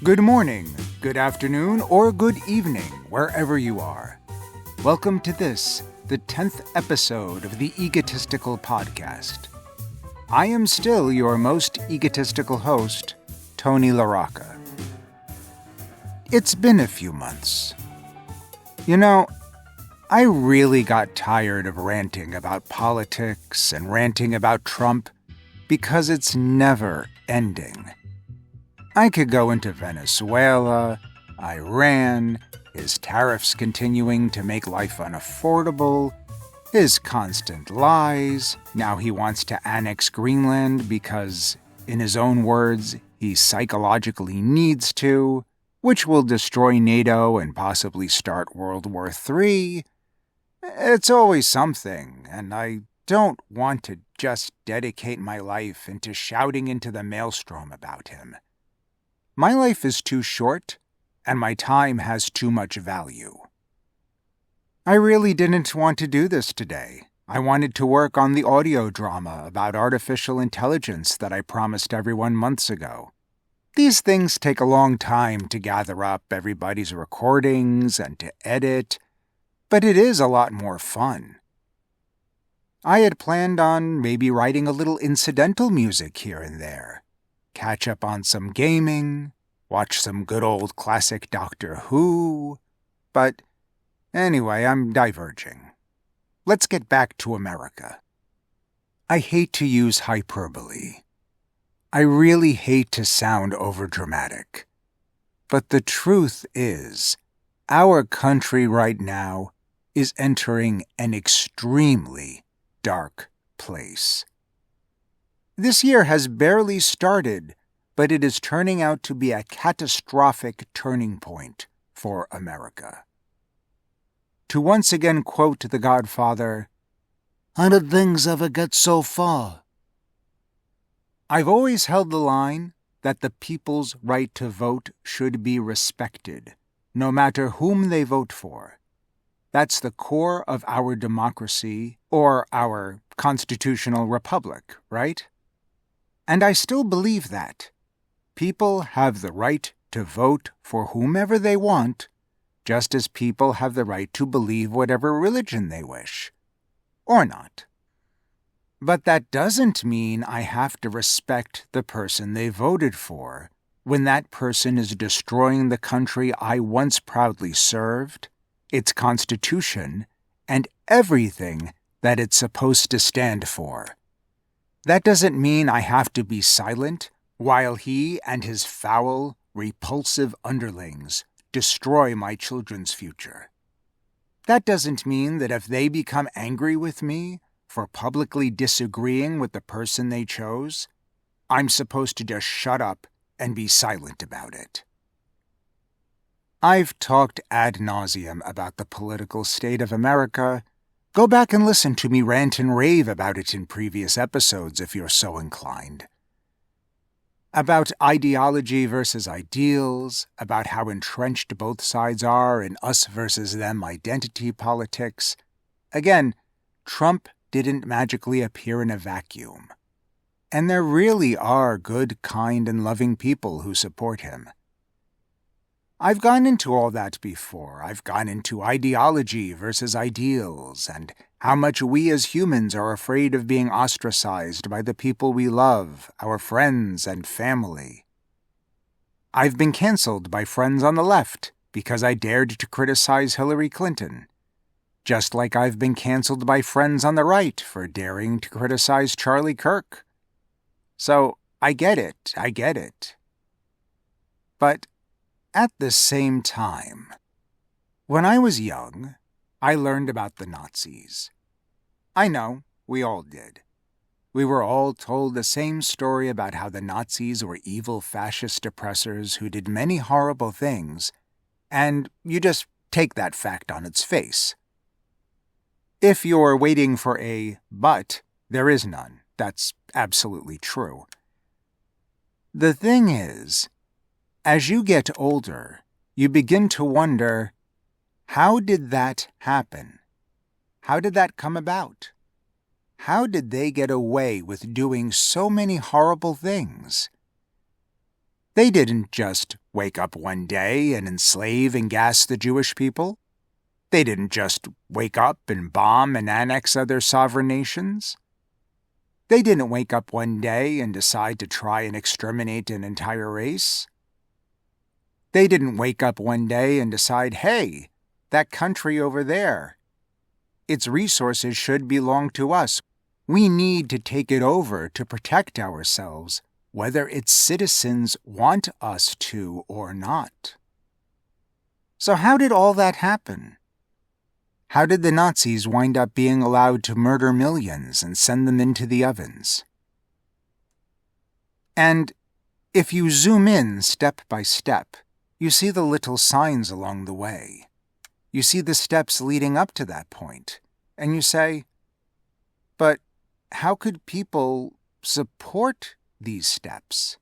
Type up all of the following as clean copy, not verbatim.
Good morning, good afternoon, or good evening, wherever you are. Welcome to this, the 10th episode of the Egotistical Podcast. I am still your most egotistical host, Tony LaRocca. It's been a few months. You know, I really got tired of ranting about politics and ranting about Trump because it's never ending. I could go into Venezuela, Iran, his tariffs continuing to make life unaffordable, his constant lies, now he wants to annex Greenland because, in his own words, he psychologically needs to, which will destroy NATO and possibly start World War III. It's always something, and I don't want to just dedicate my life into shouting into the maelstrom about him. My life is too short, and my time has too much value. I really didn't want to do this today. I wanted to work on the audio drama about artificial intelligence that I promised everyone months ago. These things take a long time to gather up everybody's recordings and to edit, but it is a lot more fun. I had planned on maybe writing a little incidental music here and there. Catch up on some gaming, watch some good old classic Doctor Who. But anyway, I'm diverging. Let's get back to America. I hate to use hyperbole. I really hate to sound overdramatic. But the truth is, our country right now is entering an extremely dark place. This year has barely started, but it is turning out to be a catastrophic turning point for America. To once again quote The Godfather, "How did things ever get so far?" I've always held the line that the people's right to vote should be respected, no matter whom they vote for. That's the core of our democracy, or our constitutional republic, right? And I still believe that. People have the right to vote for whomever they want, just as people have the right to believe whatever religion they wish. Or not. But that doesn't mean I have to respect the person they voted for when that person is destroying the country I once proudly served, its constitution, and everything that it's supposed to stand for. That doesn't mean I have to be silent while he and his foul, repulsive underlings destroy my children's future. That doesn't mean that if they become angry with me for publicly disagreeing with the person they chose, I'm supposed to just shut up and be silent about it. I've talked ad nauseum about the political state of America. Go back and listen to me rant and rave about it in previous episodes if you're so inclined. About ideology versus ideals, about how entrenched both sides are in us versus them identity politics. Again, Trump didn't magically appear in a vacuum. And there really are good, kind, and loving people who support him. I've gone into all that before. I've gone into ideology versus ideals, and how much we as humans are afraid of being ostracized by the people we love, our friends and family. I've been canceled by friends on the left because I dared to criticize Hillary Clinton, just like I've been canceled by friends on the right for daring to criticize Charlie Kirk. So, I get it. But at the same time, when I was young, I learned about the Nazis. I know, we all did. We were all told the same story about how the Nazis were evil fascist oppressors who did many horrible things, and you just take that fact on its face. If you're waiting for a but, there is none. That's absolutely true. The thing is, as you get older, you begin to wonder, how did that happen? How did that come about? How did they get away with doing so many horrible things? They didn't just wake up one day and enslave and gas the Jewish people. They didn't just wake up and bomb and annex other sovereign nations. They didn't wake up one day and decide to try and exterminate an entire race. They didn't wake up one day and decide, hey, that country over there, its resources should belong to us. We need to take it over to protect ourselves, whether its citizens want us to or not. So how did all that happen? How did the Nazis wind up being allowed to murder millions and send them into the ovens? And if you zoom in step by step, you see the little signs along the way. You see the steps leading up to that point, and you say, but how could people support these steps?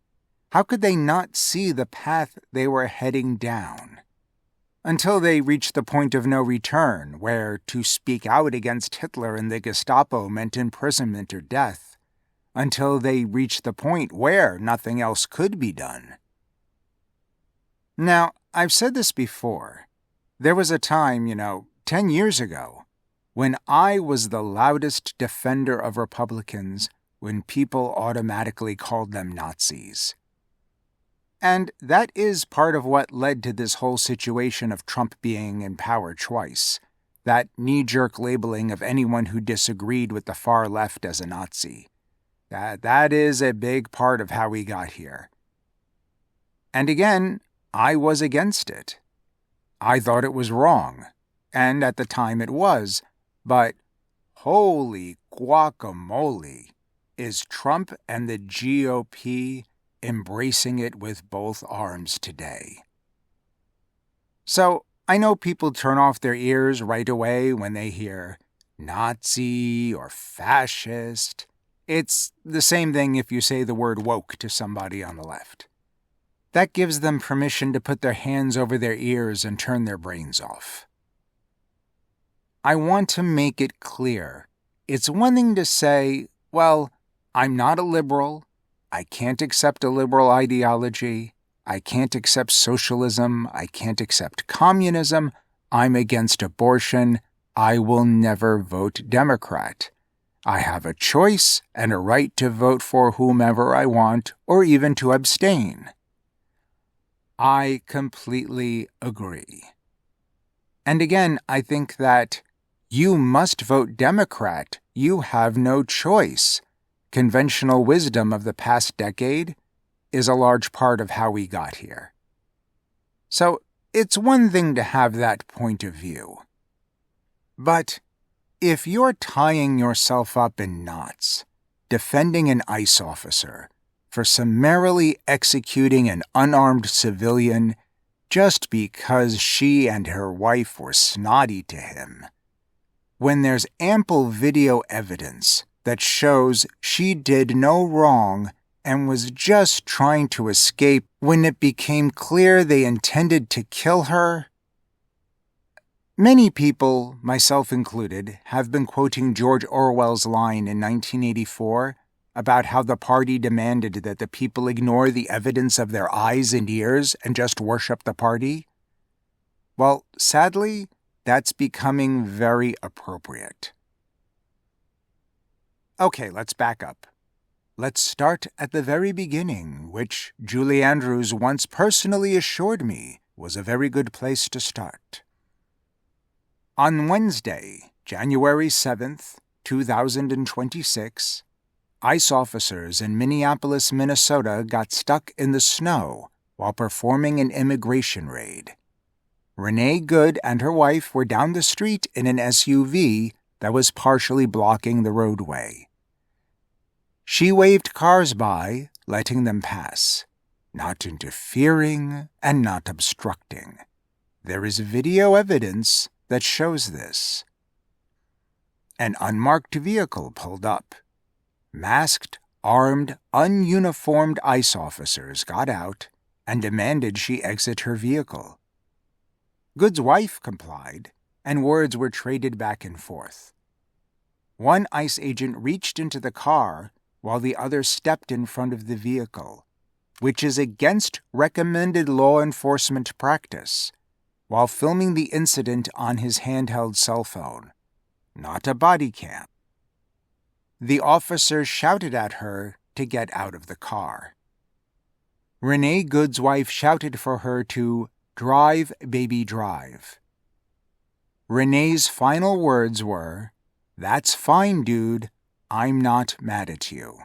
How could they not see the path they were heading down? Until they reached the point of no return, where to speak out against Hitler and the Gestapo meant imprisonment or death. Until they reached the point where nothing else could be done. Now, I've said this before. There was a time, 10 years ago, when I was the loudest defender of Republicans when people automatically called them Nazis. And that is part of what led to this whole situation of Trump being in power twice, that knee-jerk labeling of anyone who disagreed with the far left as a Nazi. That is a big part of how we got here. And again, I was against it. I thought it was wrong, and at the time it was, but holy guacamole, is Trump and the GOP embracing it with both arms today. So, I know people turn off their ears right away when they hear Nazi or fascist. It's the same thing if you say the word woke to somebody on the left. That gives them permission to put their hands over their ears and turn their brains off. I want to make it clear. It's one thing to say, well, I'm not a liberal. I can't accept a liberal ideology. I can't accept socialism. I can't accept communism. I'm against abortion. I will never vote Democrat. I have a choice and a right to vote for whomever I want, or even to abstain. I completely agree. And again, I think that you must vote Democrat. You have no choice. Conventional wisdom of the past decade is a large part of how we got here. So it's one thing to have that point of view. But if you're tying yourself up in knots, defending an ICE officer for summarily executing an unarmed civilian just because she and her wife were snotty to him, when there's ample video evidence that shows she did no wrong and was just trying to escape when it became clear they intended to kill her. Many people, myself included, have been quoting George Orwell's line in 1984 about how the party demanded that the people ignore the evidence of their eyes and ears and just worship the party. Well, sadly, that's becoming very appropriate. Okay, let's back up. Let's start at the very beginning, which Julie Andrews once personally assured me was a very good place to start. On Wednesday, January 7th, 2026, ICE officers in Minneapolis, Minnesota got stuck in the snow while performing an immigration raid. Renee Good and her wife were down the street in an SUV that was partially blocking the roadway. She waved cars by, letting them pass, not interfering and not obstructing. There is video evidence that shows this. An unmarked vehicle pulled up. Masked, armed, ununiformed ICE officers got out and demanded she exit her vehicle. Good's wife complied, and words were traded back and forth. One ICE agent reached into the car while the other stepped in front of the vehicle, which is against recommended law enforcement practice, while filming the incident on his handheld cell phone, not a body cam. The officer shouted at her to get out of the car. Renee Good's wife shouted for her to drive, baby, drive. Renee's final words were, "That's fine, dude. I'm not mad at you."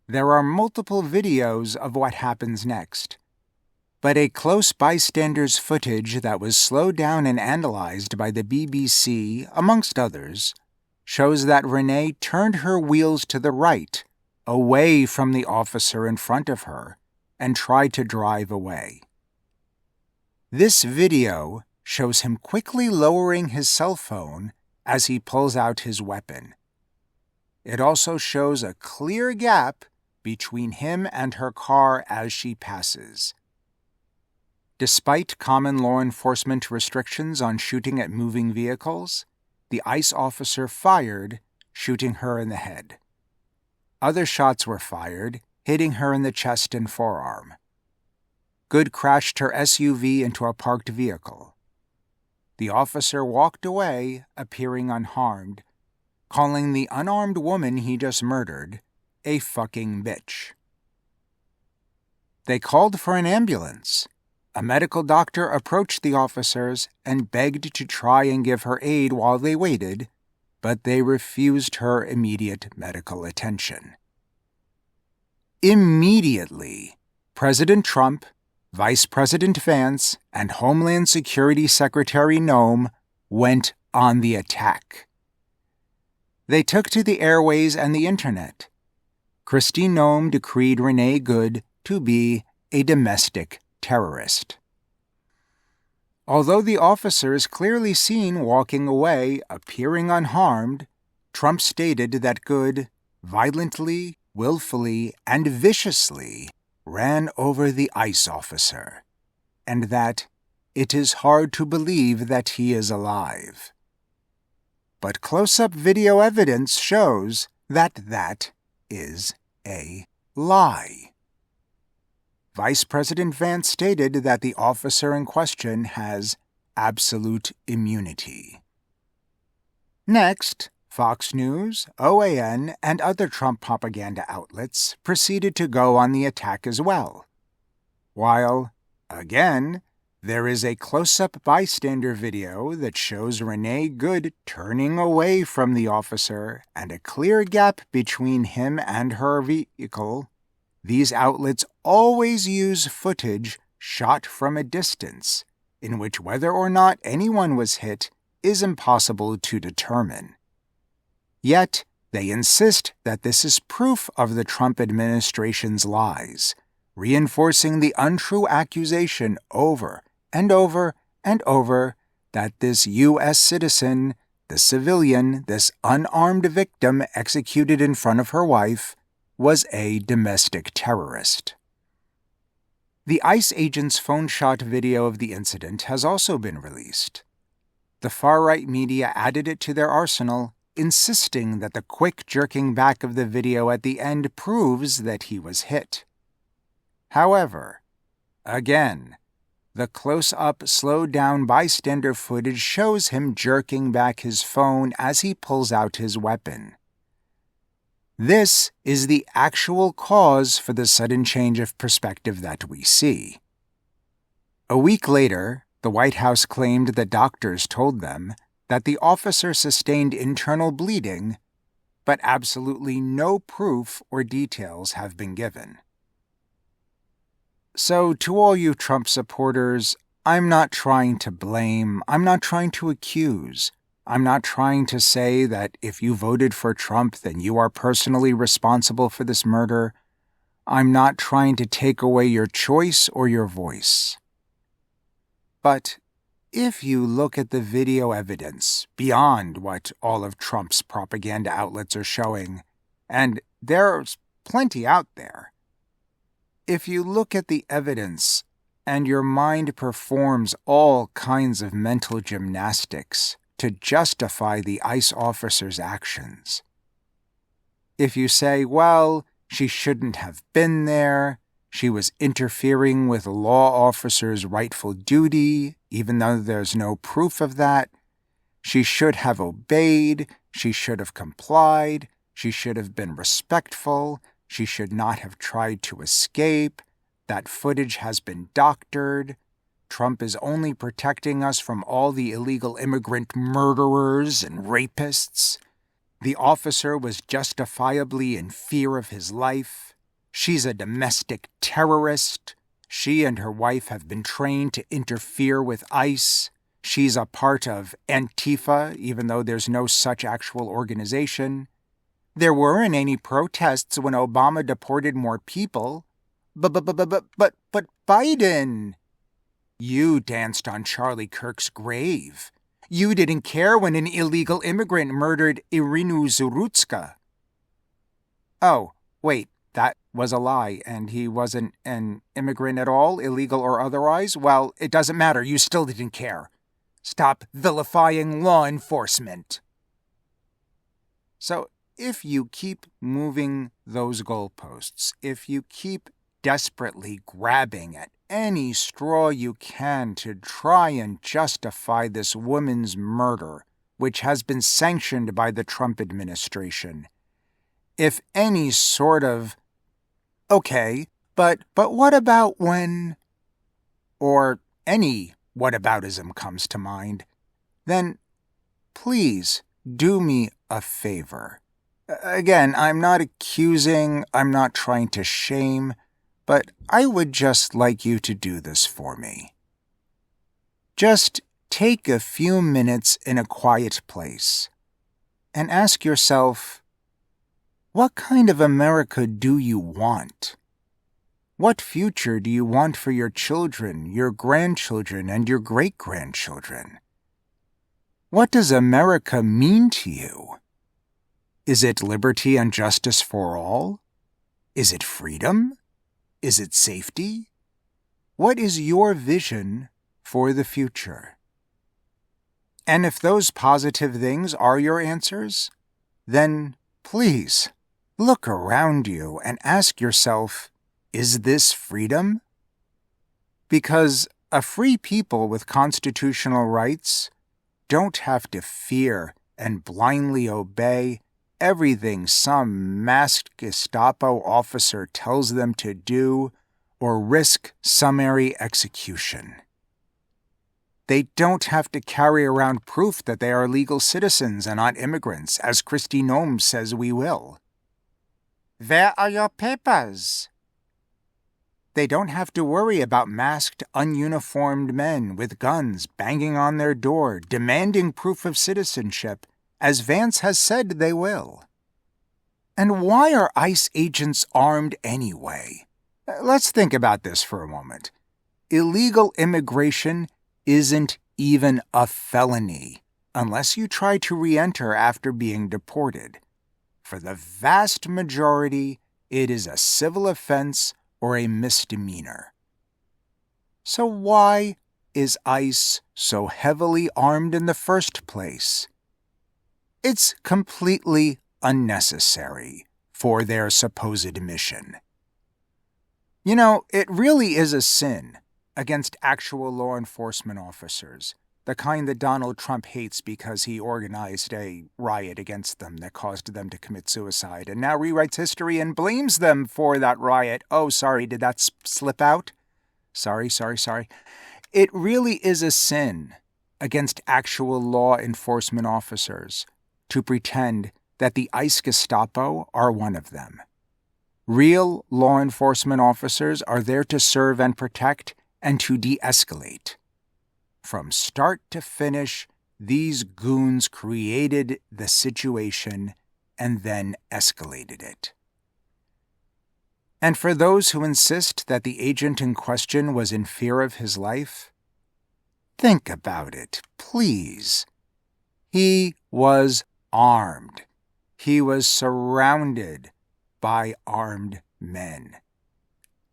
There are multiple videos of what happens next, but a close bystander's footage that was slowed down and analyzed by the BBC, amongst others, shows that Renee turned her wheels to the right, away from the officer in front of her, and tried to drive away. This video shows him quickly lowering his cell phone as he pulls out his weapon. It also shows a clear gap between him and her car as she passes. Despite common law enforcement restrictions on shooting at moving vehicles, the ICE officer fired, shooting her in the head. Other shots were fired, hitting her in the chest and forearm. Good crashed her SUV into a parked vehicle. The officer walked away, appearing unharmed, calling the unarmed woman he just murdered a fucking bitch. They called for an ambulance. A medical doctor approached the officers and begged to try and give her aid while they waited, but they refused her immediate medical attention. Immediately, President Trump, Vice President Vance, and Homeland Security Secretary Noem went on the attack. They took to the airways and the internet. Kristi Noem decreed Renee Good to be a domestic terrorist. Although the officer is clearly seen walking away, appearing unharmed, Trump stated that Good violently, willfully, and viciously ran over the ICE officer, and that it is hard to believe that he is alive. But close-up video evidence shows that that is a lie. Vice President Vance stated that the officer in question has absolute immunity. Next, Fox News, OAN, and other Trump propaganda outlets proceeded to go on the attack as well. While, again, there is a close-up bystander video that shows Renee Good turning away from the officer and a clear gap between him and her vehicle, these outlets always use footage shot from a distance, in which whether or not anyone was hit is impossible to determine. Yet, they insist that this is proof of the Trump administration's lies, reinforcing the untrue accusation over and over and over that this U.S. citizen, the civilian, this unarmed victim executed in front of her wife, was a domestic terrorist. The ICE agent's phone-shot video of the incident has also been released. The far-right media added it to their arsenal, insisting that the quick jerking back of the video at the end proves that he was hit. However, again, the close-up, slowed-down bystander footage shows him jerking back his phone as he pulls out his weapon. This is the actual cause for the sudden change of perspective that we see. A week later, the White House claimed that doctors told them that the officer sustained internal bleeding, but absolutely no proof or details have been given. So, to all you Trump supporters, I'm not trying to blame, I'm not trying to accuse, I'm not trying to say that if you voted for Trump, then you are personally responsible for this murder. I'm not trying to take away your choice or your voice. But if you look at the video evidence beyond what all of Trump's propaganda outlets are showing, and there's plenty out there, if you look at the evidence and your mind performs all kinds of mental gymnastics to justify the ICE officer's actions, if you say, well, she shouldn't have been there, She was interfering with a law officer's rightful duty, even though there's no proof of that. She should have obeyed. She should have complied. She should have been respectful. She should not have tried to escape. That footage has been doctored. Trump is only protecting us from all the illegal immigrant murderers and rapists. The officer was justifiably in fear of his life. She's a domestic terrorist. She and her wife have been trained to interfere with ICE. She's a part of Antifa, even though there's no such actual organization. There weren't any protests when Obama deported more people. But Biden! You danced on Charlie Kirk's grave. You didn't care when an illegal immigrant murdered Irinu Zurutska. Oh, wait, that was a lie, and he wasn't an immigrant at all, illegal or otherwise? Well, it doesn't matter, you still didn't care. Stop vilifying law enforcement. So, if you keep moving those goalposts, if you keep desperately grabbing at any straw you can to try and justify this woman's murder, which has been sanctioned by the Trump administration, if any sort of, okay, but what about when, or any whataboutism comes to mind, then please do me a favor. Again, I'm not accusing, I'm not trying to shame, but I would just like you to do this for me. Just take a few minutes in a quiet place and ask yourself, what kind of America do you want? What future do you want for your children, your grandchildren, and your great-grandchildren? What does America mean to you? Is it liberty and justice for all? Is it freedom? Is it safety? What is your vision for the future? And if those positive things are your answers, then please look around you and ask yourself, is this freedom? Because a free people with constitutional rights don't have to fear and blindly obey everything some masked Gestapo officer tells them to do or risk summary execution. They don't have to carry around proof that they are legal citizens and not immigrants, as Kristi Noem says we will. Where are your papers? They don't have to worry about masked, ununiformed men with guns banging on their door, demanding proof of citizenship, as Vance has said they will. And why are ICE agents armed anyway? Let's think about this for a moment. Illegal immigration isn't even a felony, unless you try to re-enter after being deported. For the vast majority, it is a civil offense or a misdemeanor. So why is ICE so heavily armed in the first place? It's completely unnecessary for their supposed mission. You know, it really is a sin against actual law enforcement officers, the kind that Donald Trump hates because he organized a riot against them that caused them to commit suicide, and now rewrites history and blames them for that riot. Oh, sorry, did that slip out? Sorry. It really is a sin against actual law enforcement officers to pretend that the ICE Gestapo are one of them. Real law enforcement officers are there to serve and protect and to de-escalate. From start to finish, these goons created the situation and then escalated it. And for those who insist that the agent in question was in fear of his life, think about it, please. He was armed. He was surrounded by armed men.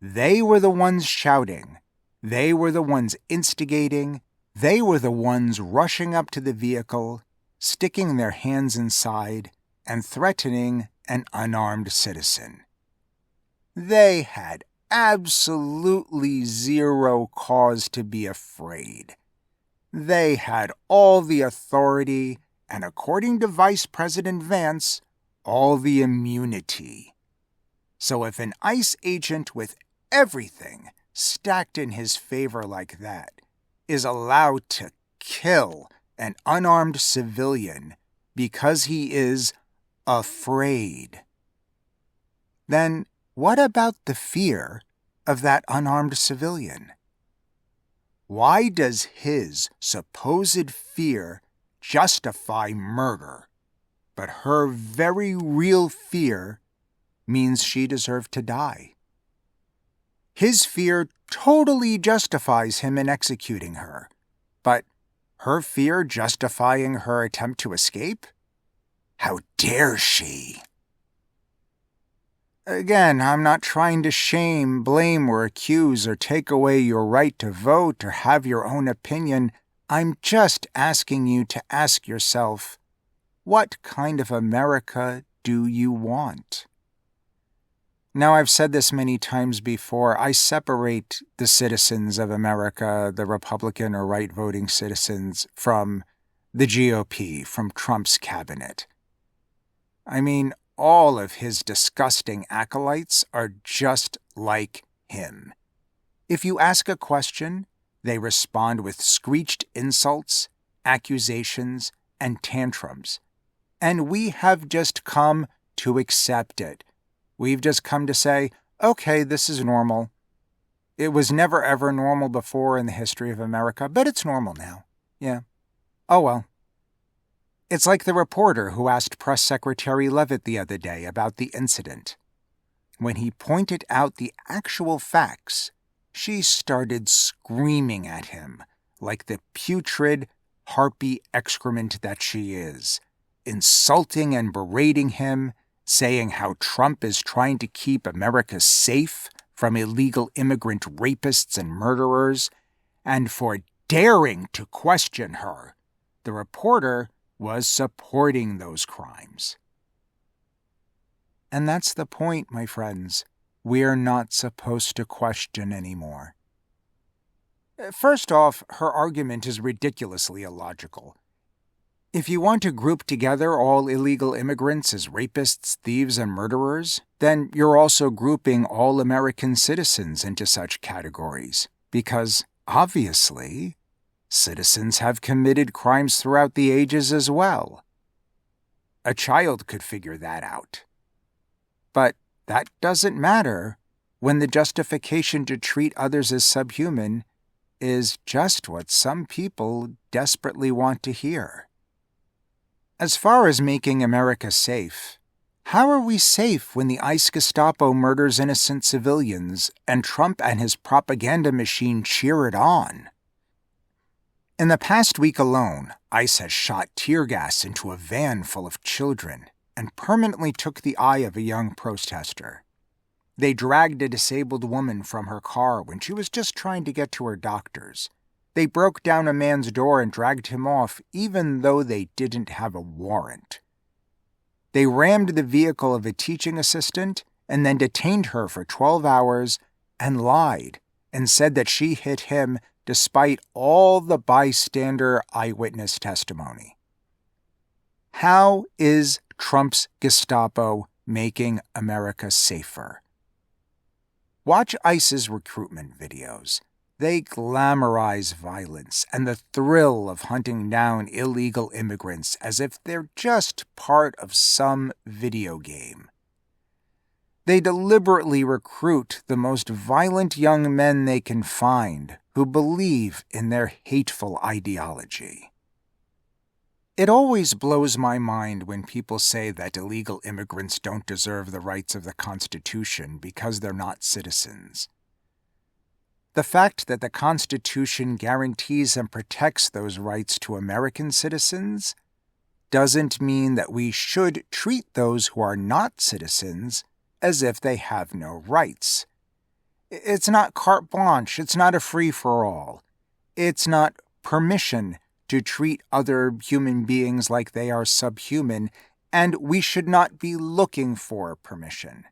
They were the ones shouting. They were the ones instigating. They were the ones rushing up to the vehicle, sticking their hands inside, and threatening an unarmed citizen. They had absolutely zero cause to be afraid. They had all the authority and, according to Vice President Vance, all the immunity. So if an ICE agent with everything stacked in his favor like that is allowed to kill an unarmed civilian because he is afraid, then what about the fear of that unarmed civilian? Why does his supposed fear justify murder, but her very real fear means she deserved to die? His fear totally justifies him in executing her, but her fear justifying her attempt to escape? How dare she? Again, I'm not trying to shame, blame, or accuse or take away your right to vote or have your own opinion. I'm just asking you to ask yourself, what kind of America do you want? Now, I've said this many times before, I separate the citizens of America, the Republican or right-voting citizens, from the GOP, from Trump's cabinet. I mean, all of his disgusting acolytes are just like him. If you ask a question, they respond with screeched insults, accusations, and tantrums. And we have just come to accept it. We've just come to say, okay, this is normal. It was never ever normal before in the history of America, but it's normal now. Yeah. Oh well. It's like the reporter who asked Press Secretary Leavitt the other day about the incident. When he pointed out the actual facts, she started screaming at him like the putrid, harpy excrement that she is, insulting and berating him, saying how Trump is trying to keep America safe from illegal immigrant rapists and murderers, and for daring to question her. The reporter was supporting those crimes. And that's the point, my friends. We're not supposed to question anymore. First off, her argument is ridiculously illogical. If you want to group together all illegal immigrants as rapists, thieves, and murderers, then you're also grouping all American citizens into such categories, because, obviously, citizens have committed crimes throughout the ages as well. A child could figure that out. But that doesn't matter when the justification to treat others as subhuman is just what some people desperately want to hear. As far as making America safe, how are we safe when the ICE Gestapo murders innocent civilians and Trump and his propaganda machine cheer it on? In the past week alone, ICE has shot tear gas into a van full of children and permanently took the eye of a young protester. They dragged a disabled woman from her car when she was just trying to get to her doctor's. They broke down a man's door and dragged him off, even though they didn't have a warrant. They rammed the vehicle of a teaching assistant and then detained her for 12 hours and lied and said that she hit him despite all the bystander eyewitness testimony. How is Trump's Gestapo making America safer? Watch ICE's recruitment videos. They glamorize violence and the thrill of hunting down illegal immigrants as if they're just part of some video game. They deliberately recruit the most violent young men they can find who believe in their hateful ideology. It always blows my mind when people say that illegal immigrants don't deserve the rights of the Constitution because they're not citizens. The fact that the Constitution guarantees and protects those rights to American citizens doesn't mean that we should treat those who are not citizens as if they have no rights. It's not carte blanche. It's not a free-for-all. It's not permission to treat other human beings like they are subhuman, and we should not be looking for permission.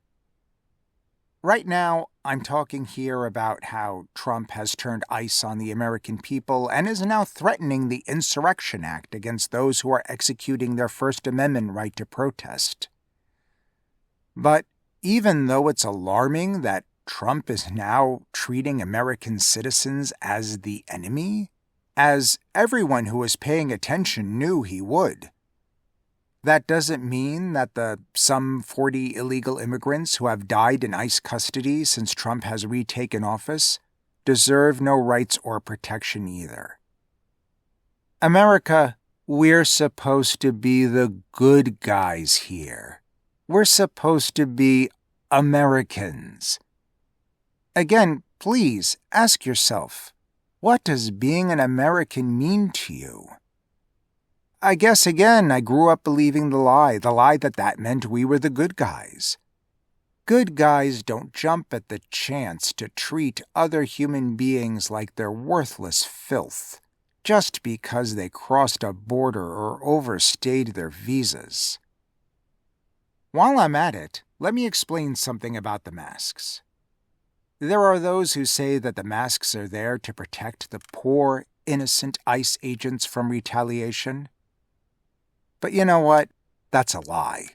Right now, I'm talking here about how Trump has turned ICE on the American people and is now threatening the Insurrection Act against those who are executing their First Amendment right to protest. But even though it's alarming that Trump is now treating American citizens as the enemy, as everyone who was paying attention knew he would, that doesn't mean that the some 40 illegal immigrants who have died in ICE custody since Trump has retaken office deserve no rights or protection either. America, we're supposed to be the good guys here. We're supposed to be Americans. Again, please ask yourself, what does being an American mean to you? I guess, again, I grew up believing the lie that meant we were the good guys. Good guys don't jump at the chance to treat other human beings like they're worthless filth, just because they crossed a border or overstayed their visas. While I'm at it, let me explain something about the masks. There are those who say that the masks are there to protect the poor, innocent ICE agents from retaliation. But you know what? That's a lie.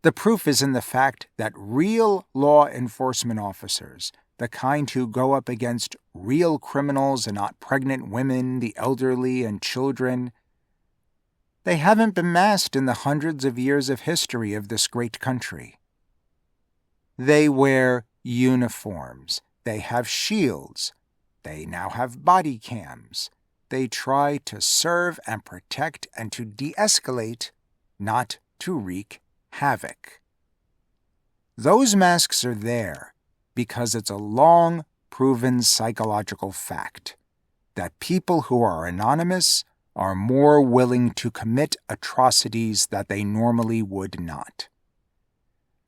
The proof is in the fact that real law enforcement officers, the kind who go up against real criminals and not pregnant women, the elderly, and children, they haven't been masked in the hundreds of years of history of this great country. They wear uniforms. They have shields. They now have body cams. They try to serve and protect and to de-escalate, not to wreak havoc. Those masks are there because it's a long-proven psychological fact that people who are anonymous are more willing to commit atrocities that they normally would not.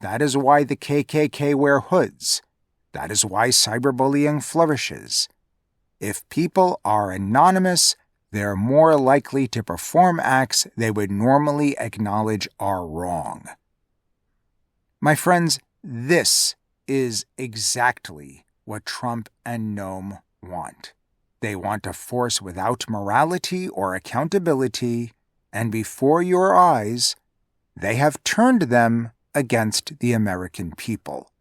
That is why the KKK wear hoods. That is why cyberbullying flourishes. If people are anonymous, they're more likely to perform acts they would normally acknowledge are wrong. My friends, this is exactly what Trump and Noam want. They want a force without morality or accountability, and before your eyes, they have turned them against the American people.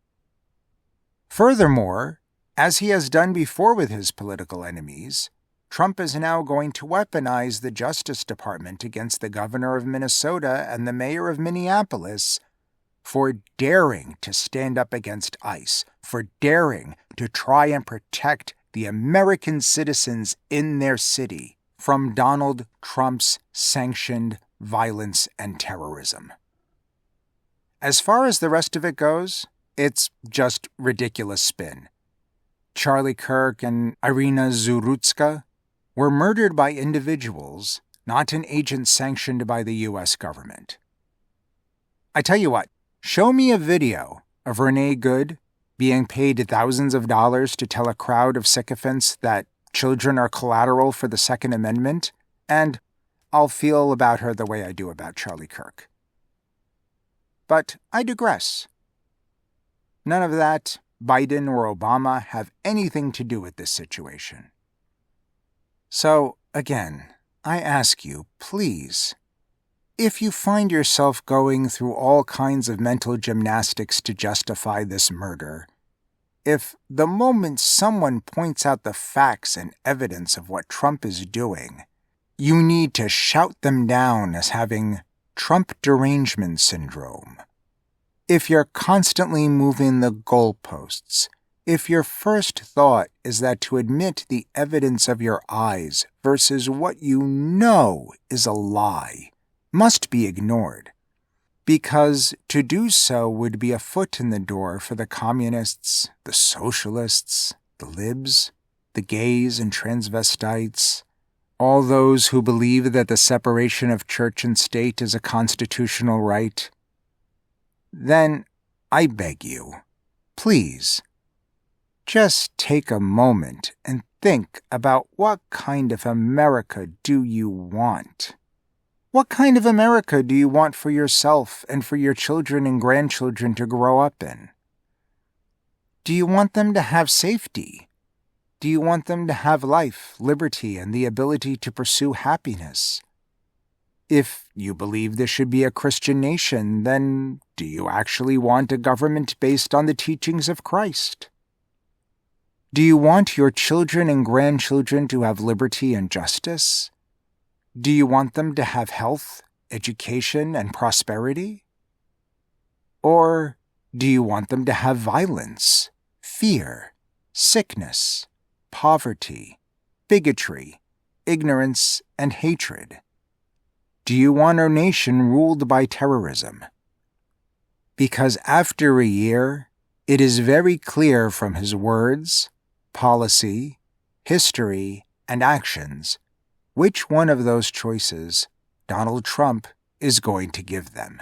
Furthermore, as he has done before with his political enemies, Trump is now going to weaponize the Justice Department against the governor of Minnesota and the mayor of Minneapolis for daring to stand up against ICE, for daring to try and protect the American citizens in their city from Donald Trump's sanctioned violence and terrorism. As far as the rest of it goes, it's just ridiculous spin. Charlie Kirk and Irina Zurutska were murdered by individuals, not an agent sanctioned by the U.S. government. I tell you what, show me a video of Renee Good being paid thousands of dollars to tell a crowd of sycophants that children are collateral for the Second Amendment, and I'll feel about her the way I do about Charlie Kirk. But I digress. None of that Biden or Obama have anything to do with this situation. So, again, I ask you, please, if you find yourself going through all kinds of mental gymnastics to justify this murder, if the moment someone points out the facts and evidence of what Trump is doing, you need to shout them down as having Trump derangement syndrome, if you're constantly moving the goalposts, if your first thought is that to admit the evidence of your eyes versus what you know is a lie must be ignored, because to do so would be a foot in the door for the communists, the socialists, the libs, the gays and transvestites, all those who believe that the separation of church and state is a constitutional right, then I beg you, please, just take a moment and think about what kind of America do you want? What kind of America do you want for yourself and for your children and grandchildren to grow up in? Do you want them to have safety? Do you want them to have life, liberty, and the ability to pursue happiness? If you believe this should be a Christian nation, then do you actually want a government based on the teachings of Christ? Do you want your children and grandchildren to have liberty and justice? Do you want them to have health, education, and prosperity? Or do you want them to have violence, fear, sickness, poverty, bigotry, ignorance, and hatred? Do you want our nation ruled by terrorism? Because after a year, it is very clear from his words, policy, history, and actions which one of those choices Donald Trump is going to give them.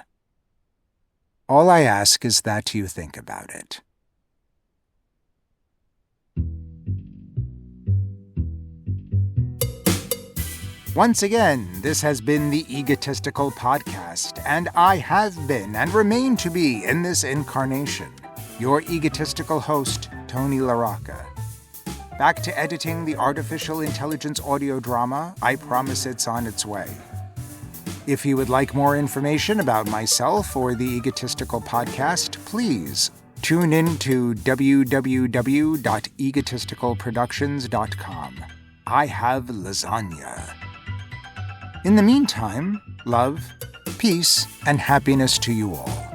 All I ask is that you think about it. Once again, this has been the Egotistical Podcast, and I have been and remain to be in this incarnation your egotistical host, Tony LaRocca. Back to editing the artificial intelligence audio drama, I promise it's on its way. If you would like more information about myself or the Egotistical Podcast, please tune in to www.egotisticalproductions.com. I have lasagna. In the meantime, love, peace, and happiness to you all.